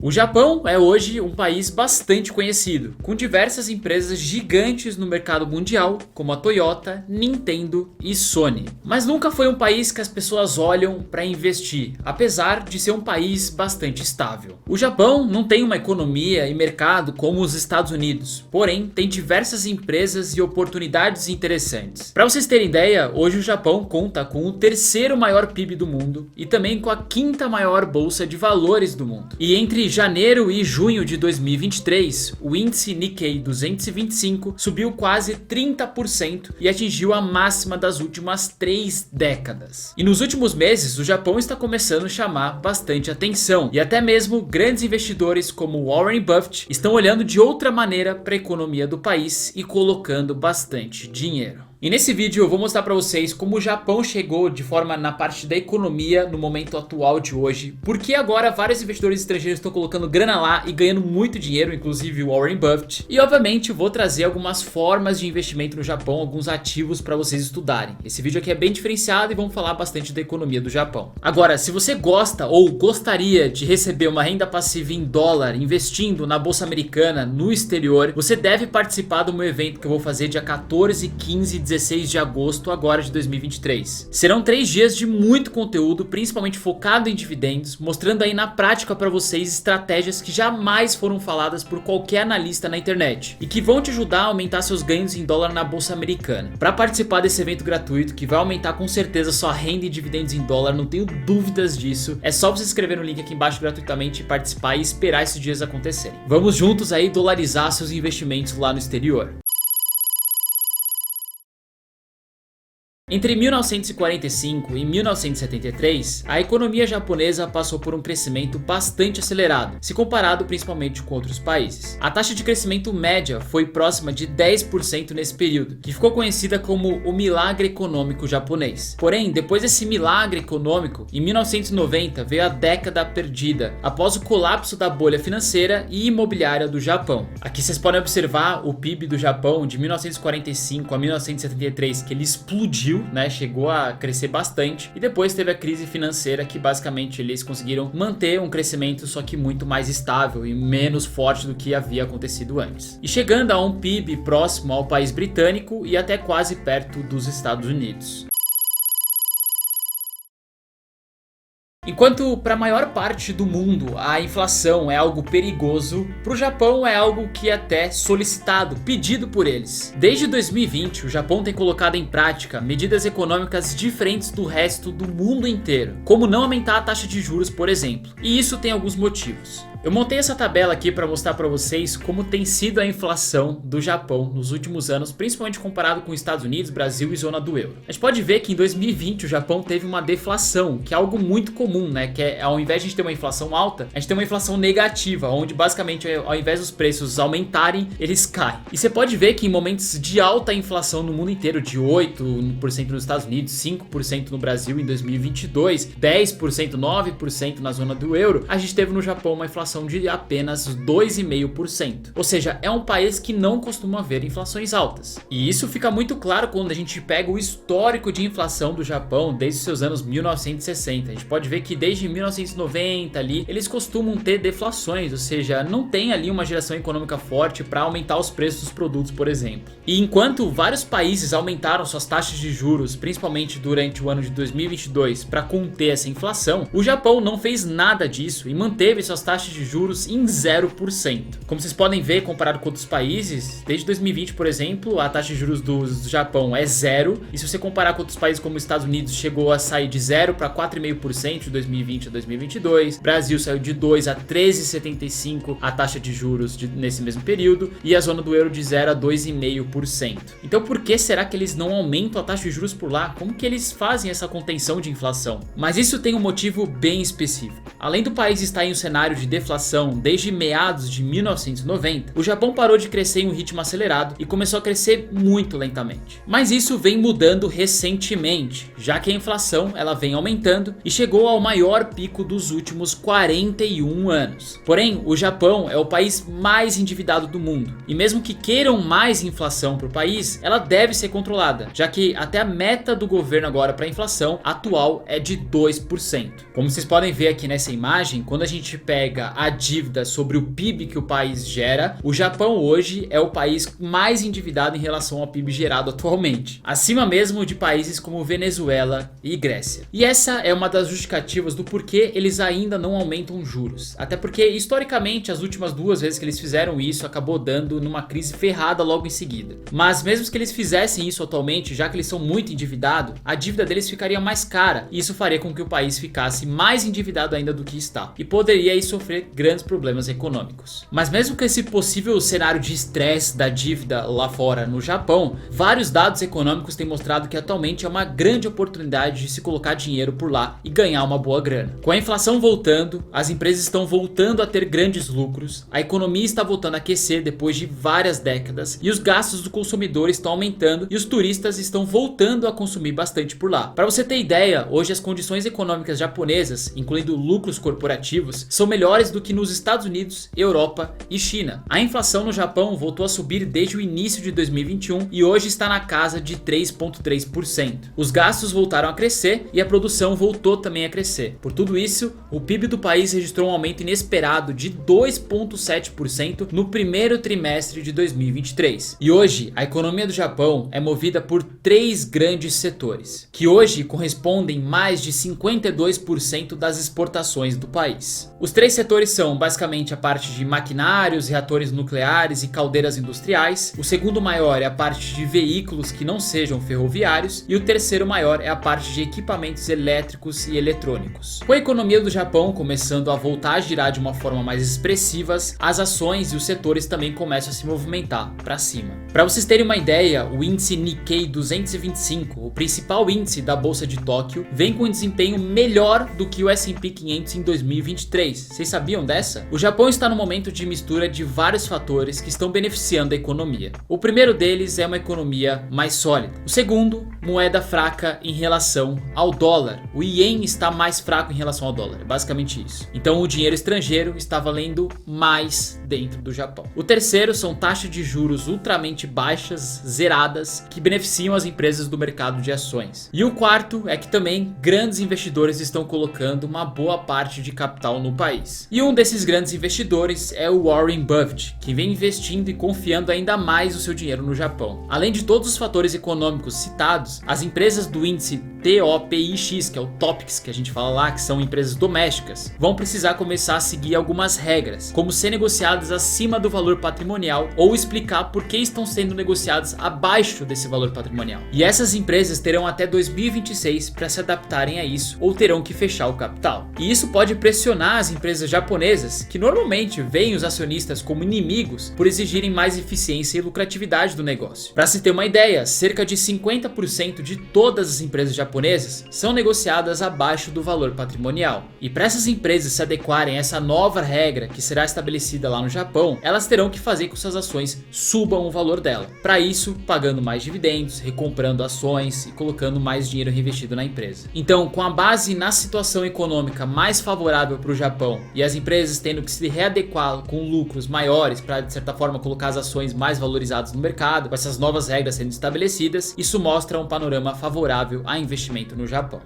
O Japão é hoje um país bastante conhecido, com diversas empresas gigantes no mercado mundial, como a Toyota, Nintendo e Sony. Mas nunca foi um país que as pessoas olham para investir, apesar de ser um país bastante estável. O Japão não tem uma economia e mercado como os Estados Unidos, porém tem diversas empresas e oportunidades interessantes. Para vocês terem ideia, hoje o Japão conta com o terceiro maior PIB do mundo e também com a quinta maior bolsa de valores do mundo. E entre janeiro e junho de 2023, o índice Nikkei 225 subiu quase 30% e atingiu a máxima das últimas 3 décadas. E nos últimos meses, o Japão está começando a chamar bastante atenção e até mesmo grandes investidores como Warren Buffett estão olhando de outra maneira para a economia do país e colocando bastante dinheiro. E nesse vídeo eu vou mostrar para vocês como o Japão chegou de forma na parte da economia no momento atual de hoje, porque agora vários investidores estrangeiros estão colocando grana lá e ganhando muito dinheiro, inclusive o Warren Buffett. E obviamente eu vou trazer algumas formas de investimento no Japão, alguns ativos para vocês estudarem. Esse vídeo aqui é bem diferenciado e vamos falar bastante da economia do Japão. Agora, se você gosta ou gostaria de receber uma renda passiva em dólar investindo na bolsa americana no exterior, você deve participar do meu evento que eu vou fazer dia 14, 15 e 16 de agosto agora de 2023. Serão 3 dias de muito conteúdo, principalmente focado em dividendos, mostrando aí na prática para vocês estratégias que jamais foram faladas por qualquer analista na internet e que vão te ajudar a aumentar seus ganhos em dólar na bolsa americana. Para participar desse evento gratuito que vai aumentar com certeza sua renda em dividendos em dólar, não tenho dúvidas disso, é só você se inscrever no link aqui embaixo gratuitamente e participar e esperar esses dias acontecerem. Vamos juntos aí dolarizar seus investimentos lá no exterior. Entre 1945 e 1973, a economia japonesa passou por um crescimento bastante acelerado, se comparado principalmente com outros países. A taxa de crescimento média foi próxima de 10% nesse período, que ficou conhecida como o milagre econômico japonês. Porém, depois desse milagre econômico, em 1990 veio a década perdida, após o colapso da bolha financeira e imobiliária do Japão. Aqui vocês podem observar o PIB do Japão de 1945 a 1973, que ele explodiu, chegou a crescer bastante, e depois teve a crise financeira que basicamente eles conseguiram manter um crescimento só que muito mais estável e menos forte do que havia acontecido antes. E chegando a um PIB próximo ao país britânico e até quase perto dos Estados Unidos. Enquanto para a maior parte do mundo a inflação é algo perigoso, para o Japão é algo que é até solicitado, pedido por eles. Desde 2020, o Japão tem colocado em prática medidas econômicas diferentes do resto do mundo inteiro, como não aumentar a taxa de juros, por exemplo. E isso tem alguns motivos. Eu montei essa tabela aqui para mostrar para vocês como tem sido a inflação do Japão nos últimos anos, principalmente comparado com os Estados Unidos, Brasil e zona do euro. A gente pode ver que em 2020 o Japão teve uma deflação, que é algo muito comum, que é, ao invés de a gente ter uma inflação alta, a gente tem uma inflação negativa, onde basicamente ao invés dos preços aumentarem, eles caem. E você pode ver que em momentos de alta inflação no mundo inteiro, de 8% nos Estados Unidos, 5% no Brasil em 2022, 10%, 9% na zona do euro, a gente teve no Japão uma inflação de apenas 2,5%. Ou seja, é um país que não costuma ver inflações altas. E isso fica muito claro quando a gente pega o histórico de inflação do Japão desde os seus anos 1960. A gente pode ver que desde 1990 ali, eles costumam ter deflações, ou seja, não tem ali uma geração econômica forte para aumentar os preços dos produtos, por exemplo. E enquanto vários países aumentaram suas taxas de juros, principalmente durante o ano de 2022, para conter essa inflação, o Japão não fez nada disso e manteve suas taxas de juros em 0%. Como vocês podem ver, comparado com outros países, desde 2020, por exemplo, a taxa de juros do Japão é 0, e se você comparar com outros países como os Estados Unidos, chegou a sair de 0 para 4,5% de 2020 a 2022, Brasil saiu de 2 a 13,75% a taxa de juros nesse mesmo período, e a zona do euro de 0 a 2,5%. Então por que será que eles não aumentam a taxa de juros por lá? Como que eles fazem essa contenção de inflação? Mas isso tem um motivo bem específico. Além do país estar em um cenário de deflação desde meados de 1990, o Japão parou de crescer em um ritmo acelerado e começou a crescer muito lentamente. Mas isso vem mudando recentemente, já que a inflação ela vem aumentando e chegou ao maior pico dos últimos 41 anos. Porém, o Japão é o país mais endividado do mundo, e mesmo que queiram mais inflação para o país, ela deve ser controlada, já que até a meta do governo agora para a inflação atual é de 2%. Como vocês podem ver aqui nessa imagem, quando a gente pega a dívida sobre o PIB que o país gera, o Japão hoje é o país mais endividado em relação ao PIB gerado atualmente, acima mesmo de países como Venezuela e Grécia. E essa é uma das justificativas do porquê eles ainda não aumentam juros, até porque historicamente as últimas 2 vezes que eles fizeram isso acabou dando numa crise ferrada logo em seguida. Mas mesmo que eles fizessem isso atualmente, já que eles são muito endividados, a dívida deles ficaria mais cara e isso faria com que o país ficasse mais endividado ainda do que está e poderia aí sofrer grandes problemas econômicos. Mas mesmo com esse possível cenário de estresse da dívida lá fora no Japão, vários dados econômicos têm mostrado que atualmente é uma grande oportunidade de se colocar dinheiro por lá e ganhar uma boa grana. Com a inflação voltando, as empresas estão voltando a ter grandes lucros, a economia está voltando a aquecer depois de várias décadas e os gastos do consumidor estão aumentando e os turistas estão voltando a consumir bastante por lá. Para você ter ideia, hoje as condições econômicas japonesas, incluindo lucros corporativos, são melhores do que nos Estados Unidos, Europa e China. A inflação no Japão voltou a subir desde o início de 2021 e hoje está na casa de 3,3%. Os gastos voltaram a crescer e a produção voltou também a crescer. Por tudo isso, o PIB do país registrou um aumento inesperado de 2,7% no primeiro trimestre de 2023. E hoje, a economia do Japão é movida por 3 grandes setores, que hoje correspondem mais de 52% das exportações do país. Os 3 setores são basicamente a parte de maquinários, reatores nucleares e caldeiras industriais. O segundo maior é a parte de veículos que não sejam ferroviários e o terceiro maior é a parte de equipamentos elétricos e eletrônicos. Com a economia do Japão começando a voltar a girar de uma forma mais expressiva, as ações e os setores também começam a se movimentar para cima. Para vocês terem uma ideia, o índice Nikkei 225, o principal índice da bolsa de Tóquio, vem com um desempenho melhor do que o S&P 500 em 2023. Vocês sabiam dessa? O Japão está no momento de mistura de vários fatores que estão beneficiando a economia. O primeiro deles é uma economia mais sólida. O segundo, moeda fraca em relação ao dólar. O ien está mais fraco em relação ao dólar, é basicamente isso. Então o dinheiro estrangeiro está valendo mais dentro do Japão. O terceiro são taxas de juros ultramente baixas, zeradas, que beneficiam as empresas do mercado de ações. E o quarto é que também grandes investidores estão colocando uma boa parte de capital no país. E um desses grandes investidores é o Warren Buffett, que vem investindo e confiando ainda mais o seu dinheiro no Japão. Além de todos os fatores econômicos citados, as empresas do índice TOPIX, que é o TOPIX que a gente fala lá, que são empresas domésticas, vão precisar começar a seguir algumas regras, como ser negociadas acima do valor patrimonial ou explicar por que estão sendo negociadas abaixo desse valor patrimonial. E essas empresas terão até 2026 para se adaptarem a isso ou terão que fechar o capital. E isso pode pressionar as empresas japonesas, que normalmente veem os acionistas como inimigos por exigirem mais eficiência e lucratividade do negócio. Para se ter uma ideia, cerca de 50% de todas as empresas japonesas são negociadas abaixo do valor patrimonial. E para essas empresas se adequarem a essa nova regra que será estabelecida lá no Japão, elas terão que fazer com que suas ações subam o valor dela. Para isso, pagando mais dividendos, recomprando ações e colocando mais dinheiro reinvestido na empresa. Então, com a base na situação econômica mais favorável para o Japão e as empresas tendo que se readequar com lucros maiores para, de certa forma, colocar as ações mais valorizadas no mercado, com essas novas regras sendo estabelecidas, isso mostra um panorama favorável a investimento no Japão.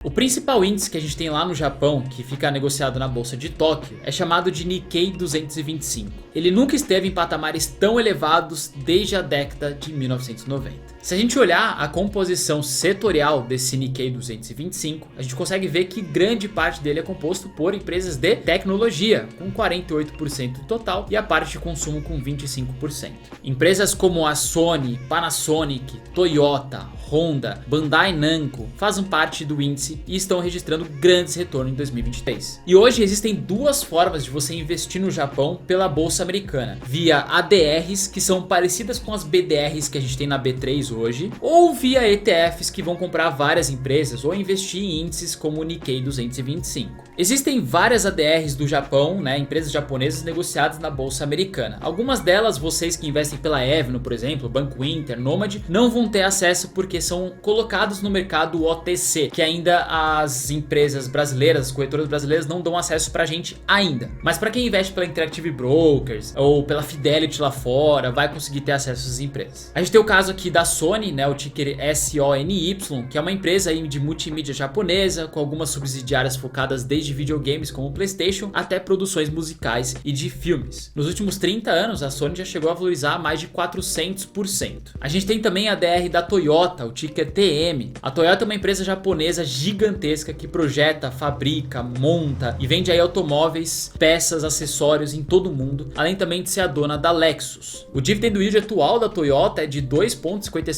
O principal índice que a gente tem lá no Japão, que fica negociado na bolsa de Tóquio, é chamado de Nikkei 225. Ele nunca esteve em patamares tão elevados desde a década de 1990. Se a gente olhar a composição setorial desse Nikkei 225, a gente consegue ver que grande parte dele é composto por empresas de tecnologia, com 48% do total, e a parte de consumo com 25%. Empresas como a Sony, Panasonic, Toyota, Honda, Bandai Namco fazem parte do índice e estão registrando grandes retornos em 2023. E hoje existem 2 formas de você investir no Japão pela bolsa americana: via ADRs, que são parecidas com as BDRs que a gente tem na B3 hoje, ou via ETFs, que vão comprar várias empresas ou investir em índices como o Nikkei 225. Existem várias ADRs do Japão, empresas japonesas negociadas na bolsa americana. Algumas delas, vocês que investem pela Evno, por exemplo, Banco Inter, Nomad, não vão ter acesso porque são colocados no mercado OTC, que ainda as empresas brasileiras, as corretoras brasileiras não dão acesso pra gente ainda. Mas para quem investe pela Interactive Brokers ou pela Fidelity lá fora, vai conseguir ter acesso a essas empresas. A gente tem o caso aqui da Sony, né, o ticker SONY, que é uma empresa aí de multimídia japonesa, com algumas subsidiárias focadas desde videogames como o PlayStation até produções musicais e de filmes. Nos últimos 30 anos, a Sony já chegou a valorizar mais de 400%. A gente tem também a DR da Toyota, o ticker TM. A Toyota é uma empresa japonesa gigantesca que projeta, fabrica, monta e vende aí automóveis, peças, acessórios em todo o mundo, além também de ser a dona da Lexus. O dividend yield atual da Toyota é de 2,57%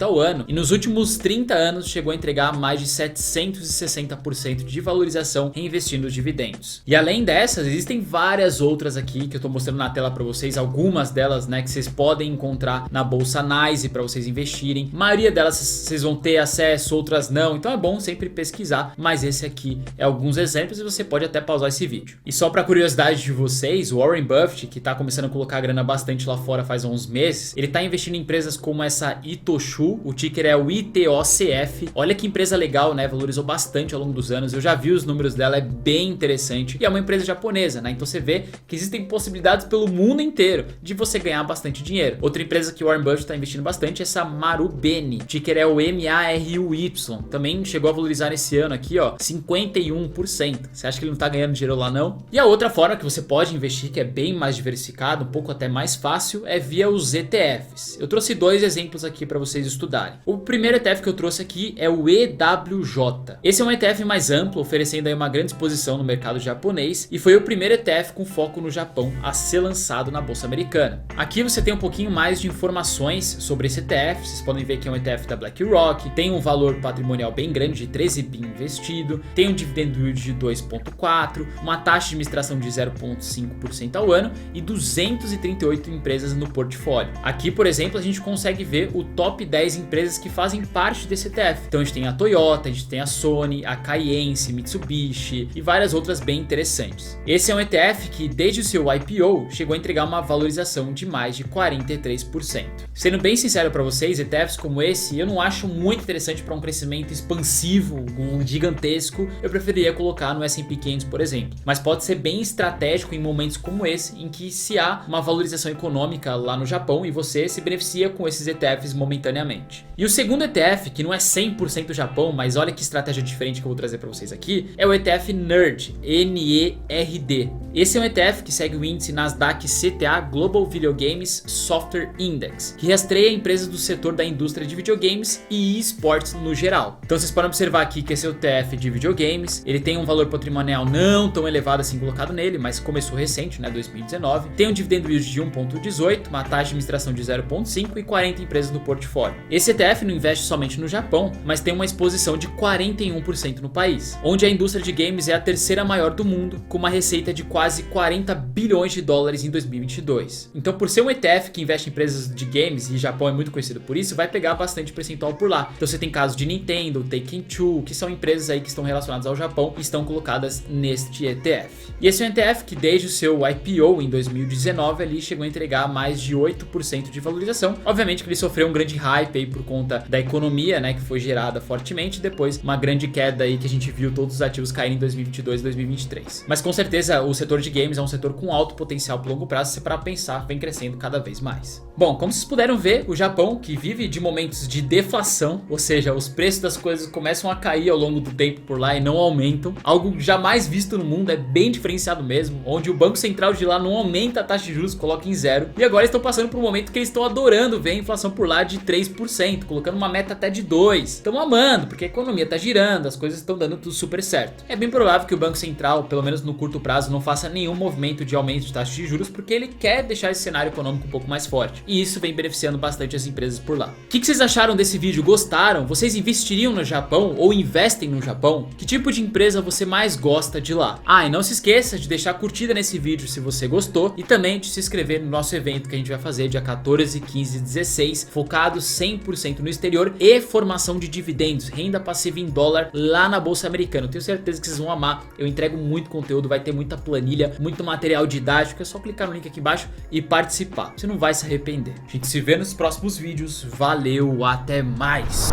ao ano e nos últimos 30 anos chegou a entregar mais de 760% de valorização reinvestindo os dividendos. E além dessas, existem várias outras aqui que eu tô mostrando na tela para vocês, algumas delas, né, que vocês podem encontrar na bolsa NYSE para vocês investirem. A maioria delas vocês vão ter acesso, outras não, então é bom sempre pesquisar, mas esse aqui é alguns exemplos e você pode até pausar esse vídeo. E só para curiosidade de vocês, o Warren Buffett, que tá começando a colocar a grana bastante lá fora faz uns meses, ele tá investindo em empresas como essa Itoshu, o ticker é o ITOCF. Olha que empresa legal, né? Valorizou bastante ao longo dos anos. Eu já vi os números dela, é bem interessante. E é uma empresa japonesa, né? Então você vê que existem possibilidades pelo mundo inteiro de você ganhar bastante dinheiro. Outra empresa que o Warren Buffett está investindo bastante é essa Marubeni. O ticker é o MARUY. Também chegou a valorizar esse ano aqui, ó, 51%. Você acha que ele não tá ganhando dinheiro lá não? E a outra forma que você pode investir, que é bem mais diversificado, um pouco até mais fácil, é via os ETFs. Eu trouxe dois exemplos aqui para vocês estudarem. O primeiro ETF que eu trouxe aqui é o EWJ. Esse é um ETF mais amplo, oferecendo aí uma grande exposição no mercado japonês e foi o primeiro ETF com foco no Japão a ser lançado na bolsa americana. Aqui você tem um pouquinho mais de informações sobre esse ETF. Vocês podem ver que é um ETF da BlackRock, tem um valor patrimonial bem grande de 13 bi investido, tem um dividend yield de 2,4, uma taxa de administração de 0,5% ao ano e 238 empresas no portfólio. Aqui, por exemplo, a gente consegue ver o top 10 empresas que fazem parte desse ETF. Então a gente tem a Toyota, a gente tem a Sony, a Caiense, Mitsubishi e várias outras bem interessantes. Esse é um ETF que desde o seu IPO chegou a entregar uma valorização de mais de 43%. Sendo bem sincero para vocês, ETFs como esse eu não acho muito interessante para um crescimento expansivo, gigantesco. Eu preferiria colocar no S&P 500, por exemplo. Mas pode ser bem estratégico em momentos como esse, em que se há uma valorização econômica lá no Japão e você se beneficia com esses ETFs momentaneamente. E o segundo ETF, que não é 100% Japão, mas olha que estratégia diferente que eu vou trazer para vocês aqui, é o ETF NERD, NERD. Esse é um ETF que segue o índice Nasdaq CTA Global Video Games Software Index, que rastreia empresas do setor da indústria de videogames e esportes no geral. Então vocês podem observar aqui que esse é o ETF de videogames, ele tem um valor patrimonial não tão elevado assim colocado nele, mas começou recente, né, 2019, tem um dividend yield de 1,18, uma taxa de administração de 0,5 e 40 empresas no portfólio. Esse ETF não investe somente no Japão, mas tem uma exposição de 41% no país, onde a indústria de games é a terceira maior do mundo, com uma receita de quase 40 bilhões de dólares em 2022. Então, por ser um ETF que investe em empresas de games, e o Japão é muito conhecido por isso, vai pegar bastante percentual por lá. Então você tem casos de Nintendo, Take-Two, que são empresas aí que estão relacionadas ao Japão e estão colocadas neste ETF. E esse é um ETF que desde o seu IPO em 2019 ali chegou a entregar mais de 8% de valorização. Obviamente que ele sofreu um grande hype aí por conta da economia, né, que foi gerada fortemente, depois uma grande queda aí que a gente viu todos os ativos caírem em 2022 e 2023. Mas com certeza o setor de games é um setor com alto potencial para longo prazo, se para pensar, vem crescendo cada vez mais. Bom, como vocês puderam ver, o Japão, que vive de momentos de deflação, ou seja, os preços das coisas começam a cair ao longo do tempo por lá e não aumentam, algo jamais visto no mundo, é bem diferenciado mesmo, onde o Banco Central de lá não aumenta a taxa de juros, coloca em zero, e agora estão passando por um momento que eles estão adorando ver a inflação por lá de 3%, colocando uma meta até de 2%. Estão amando, porque a economia está girando, as coisas estão dando tudo super certo. É bem provável que o Banco Central, pelo menos no curto prazo, não faça nenhum movimento de aumento de taxa de juros, porque ele quer deixar esse cenário econômico um pouco mais forte. E isso vem beneficiando bastante as empresas por lá. O que vocês acharam desse vídeo? Gostaram? Vocês investiriam no Japão ou investem no Japão? Que tipo de empresa você mais gosta de lá? Ah, e não se esqueça de deixar curtida nesse vídeo se você gostou e também de se inscrever no nosso evento que a gente vai fazer dia 14, 15 e 16, focado 100% no exterior e formação de dividendos, renda passiva em dólar lá na bolsa americana. Eu tenho certeza que vocês vão amar. Eu entrego muito conteúdo, vai ter muita planilha, muito material didático. É só clicar no link aqui embaixo e participar. Você não vai se arrepender. A gente se vê nos próximos vídeos. Valeu, até mais!